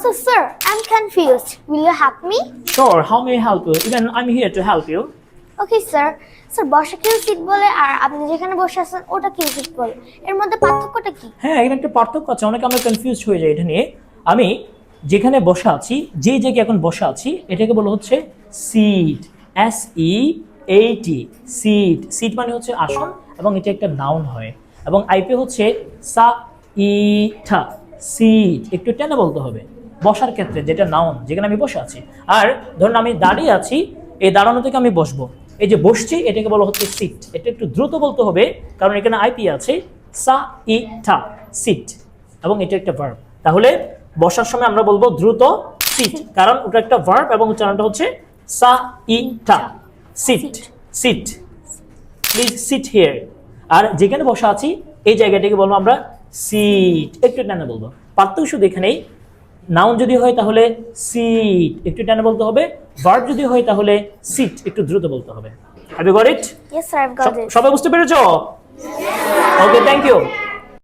So, sir, I'm confused. Will you help me? Sure, how may I help you? Even I'm here to help you. Okay, sir. Sir বসা Q seat বলে আর আপনি যেখানে বসে আছেন ওটা Q seat বলে এর মধ্যে পার্থক্যটা কি? হ্যাঁ, এখানে একটা পার্থক্য আছে, অনেকে আমরা কনফিউজ হয়ে যাই এটা নিয়ে। আমি যেখানে বসা আছি, যে জায়গায় এখন বসা আছি, এটাকে বলা হচ্ছে সিট, SEAT, সিট। সিট মানে হচ্ছে আসন এবং এটা একটা নাউন হয়। এবং আইপি হচ্ছে সাইঠা, সিট। একটু টেনে বলতে হবে বসার ক্ষেত্রে, যেটা নাউন, যেখানে আমি বসে আছি। আর ধরুন আমি দাঁড়িয়ে আছি, এই দাঁড়ানো থেকে আমি বসবো, এই যে বসছি এটাকে বলা হচ্ছে সিট। এটা একটু দ্রুত বলতে হবে কারণ এখানে আইপি আছে, সাইঠা, সিট, এবং এটা একটা ভার্ব। তাহলে বসার সময় আমরা বলবো দ্রুত সিট, কারণ ওটা একটা ভার্ব এবং উচ্চারণটা হচ্ছে সাইঠা, sit, sit. Please sit here. আর যেখানে বসা আছি এই জায়গাটাকে বলবো আমরা সিট, একটু টানে বলবো। পার্থক্য শুধু এখানেই, নাউন যদি হয় তাহলে সিট একটু টানে বলতে হবে, ভার্ব যদি হয় তাহলে সিট একটু দ্রুত বলতে হবে। Have you got it? Yes, sir, I've got it. সবাই বুঝতে পেরেছো? Okay, thank you.